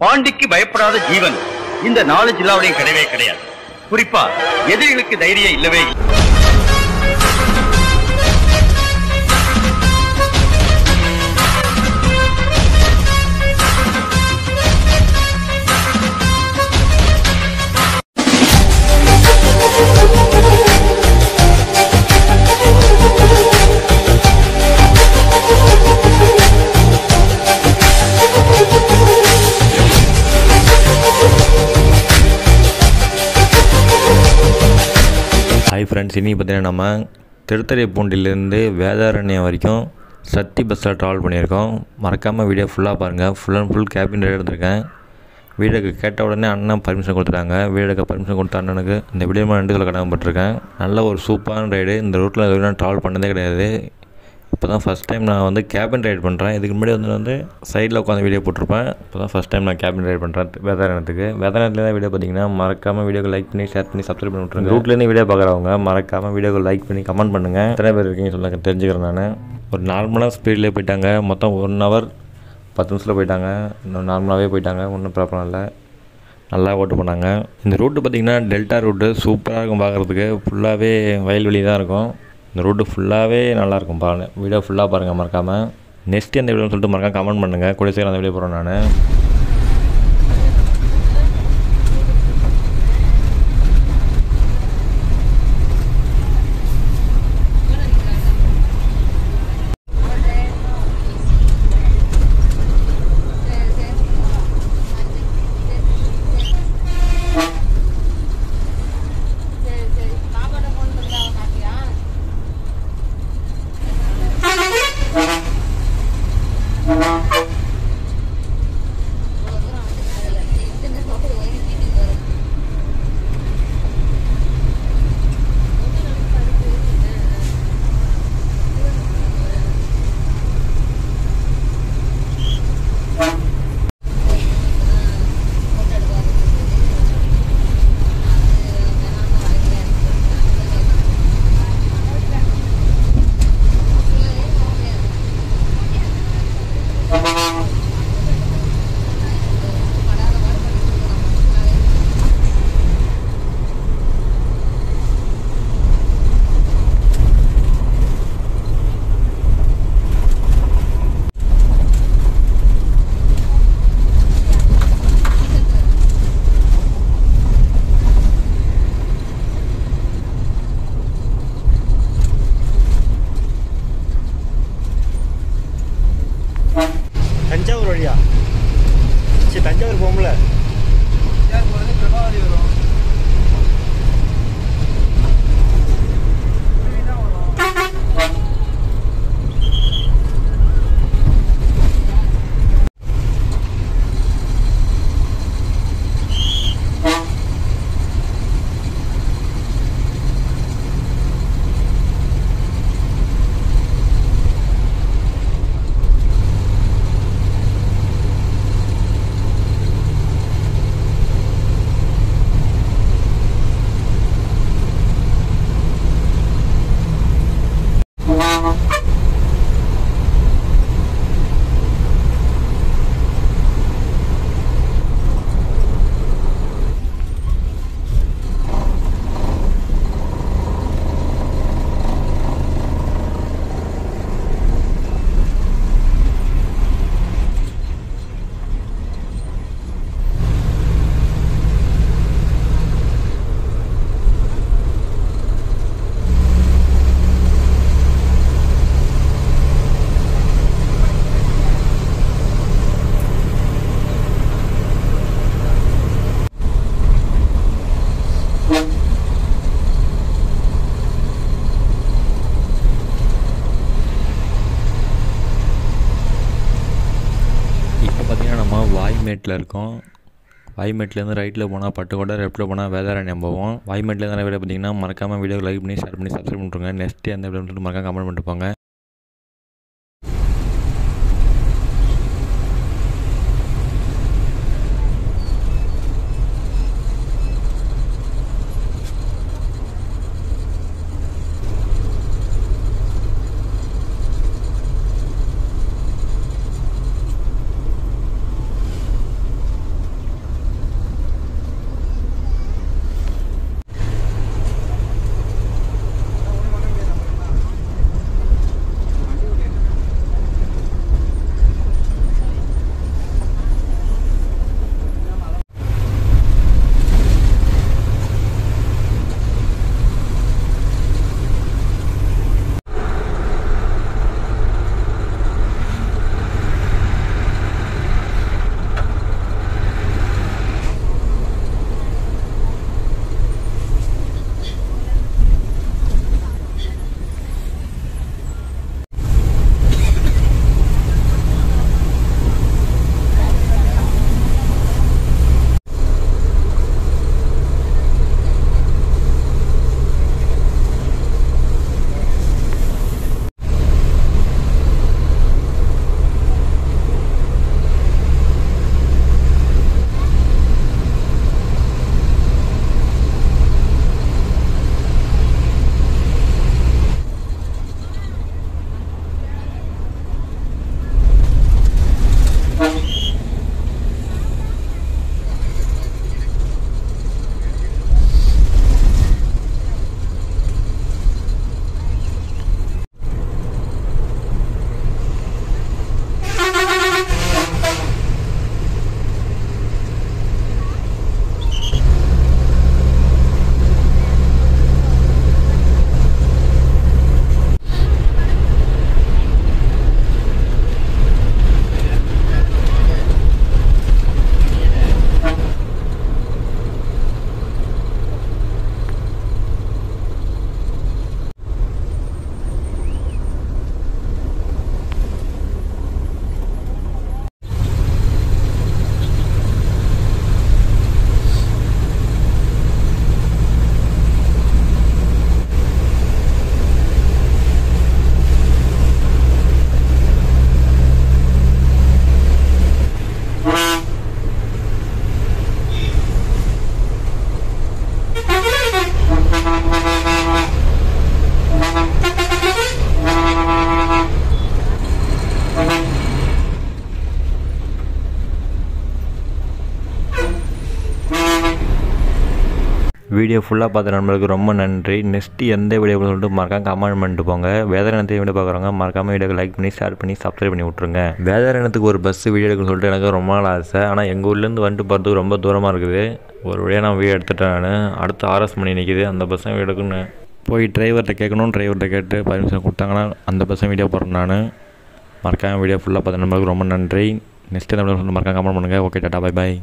பாண்டிக்கு பயப்படாத ஜீவன் இந்த 4 ஜில்லாவிலையும் கிடையவே கிடையாது. குறிப்பா எதிரிகளுக்கு தைரியம் இல்லவே இல்லை. ஹாய் ஃப்ரெண்ட்ஸ், இன்றைக்கி பார்த்தீங்கன்னா நம்ம திருத்துறைப்பூண்டிலேருந்து வேதாரண்யம் வரைக்கும் சக்தி பஸ்ஸில் ட்ராவல் பண்ணியிருக்கோம். மறக்காமல் வீடியோ ஃபுல்லாக பாருங்கள். Full and full cabin ride எடுத்திருக்கேன். வீடியோக்கு கேட்ட உடனே அண்ணன் பர்மிஷன் கொடுத்துட்டாங்க. வீடியோக்கு பர்மிஷன் கொடுத்த அண்ணனுக்கு இந்த வீடியோ நன்றிகளை கடமைப்பட்டிருக்கேன். நல்ல ஒரு சூப்பரான ரைடு. இந்த ரூட்டில் இது வரைக்கும் ட்ராவல் பண்ணதே கிடையாது. இப்போ தான் ஃபஸ்ட் டைம் நான் வந்து கேபின் ரைட் பண்ணுறேன். இதுக்கு முன்னாடி வந்து சைடில் உட்காந்து வீடியோ போட்டிருப்பேன். இப்போ தான் ஃபஸ்ட் டைம் நான் கேபின் ரைட் பண்ணுறேன் வேதாரண்யத்துக்கு. வேதாரண்யத்தில் தான் வீடியோ பார்த்தீங்கன்னா மறக்காமல் வீடியோக்கு லைக் பண்ணி ஷேர் பண்ணி சப்ஸ்கிரைப் பண்ணி விட்ருங்க. ரூட்லேருந்து வீடியோ பார்க்குறவங்க மறக்காமல் வீடியோக்கு லைக் பண்ணி கமெண்ட் பண்ணுங்கள். எத்தனை பேர் இருக்கீங்க சொல்ல தெரிஞ்சுக்கிறேன். நான் ஒரு நார்மலாக ஸ்பீட்லேயே போயிட்டாங்க. மொத்தம் 1 hour 10 நிமிஷத்தில் போயிட்டாங்க. இன்னும் நார்மலாகவே போயிட்டாங்க. ஒன்றும் ப்ராப்ளம் இல்லை. நல்லா ஓட்டு பண்ணாங்க. இந்த ரூட்டு பார்த்திங்கன்னா டெல்டா ரூட்டு சூப்பராக இருக்கும். பார்க்குறதுக்கு ஃபுல்லாகவே வயல்வெளி தான் இருக்கும். இந்த ரூட்டு ஃபுல்லாகவே நல்லாயிருக்கும். பாருங்கள், வீடியோ ஃபுல்லாக பாருங்கள் மறக்காமல். நெக்ஸ்ட் எந்த வீடியோன்னு சொல்லிட்டு மறக்காம கமெண்ட் பண்ணுங்கள். கூட சீக்கிரம் அந்த வீடியோ போகிறேன் நான். தஞ்சாவூர் வழியா? சரி, தஞ்சாவூர் போகும்ல. வாய்மேட்டில் இருக்கோம். வாய்மேட்லேருந்து ரைட்டில் போனால் பட்டுக்கோட்டை, லெஃப்ட்டில் போனால் வேதாரண்யம் போவோம். வாய்மேட்லேருந்து நிறைய வீடியோ பார்த்தீங்கன்னா மறக்காமல் வீடியோ லைக் பண்ணி ஷேர் பண்ணி சப்ஸ்கிரைப் பண்ணிட்டுருங்க. நெக்ஸ்ட்டு எந்த வீடியோன்னு சொல்லிட்டு மறக்காம கமெண்ட் பண்ணிட்டு போங்க. வீடியோ ஃபுல்லாக பார்த்த நண்பர்களுக்கு ரொம்ப நன்றி. நெக்ஸ்ட்டு எந்த வீடியோ சொல்லிட்டு மறக்காம கமெண்ட் பண்ணிட்டு போங்க. வேதாரண்யத்தை வீடியோ பார்க்குறவங்க மறக்காமல் வீடியோக்கு லைக் பண்ணி ஷேர் பண்ணி சப்ஸ்கிரைப் பண்ணி விட்ருங்க. வேதாரண்யத்துக்கு ஒரு பஸ்ஸு வீடியோ எடுக்க சொல்லிட்டு எனக்கு ரொம்ப நாள் ஆசை. ஆனால் எங்கள் ஊர்லேருந்து வந்துட்டு போகிறதுக்கு ரொம்ப தூரமாக இருக்குது. ஒரு வழியாக நான் வீடியோ எடுத்துட்டேன். நான் அடுத்து RS மணி நிற்கிது, அந்த பஸ்ஸை எடுக்குன்னு போய் டிரைவர்கிட்ட கேட்கணும். டிரைவர்கிட்ட கேட்டு பர்மிஷன் கொடுத்தாங்கன்னா அந்த பஸ்ஸை வீடியோ போடுறேன். நான் மறக்காமல் வீடியோ ஃபுல்லாக பார்த்த நண்பர்களுக்கு ரொம்ப நன்றி. நெக்ஸ்ட்டு மறக்காம கமெண்ட் பண்ணுங்கள். Okay, Tata, bye bye.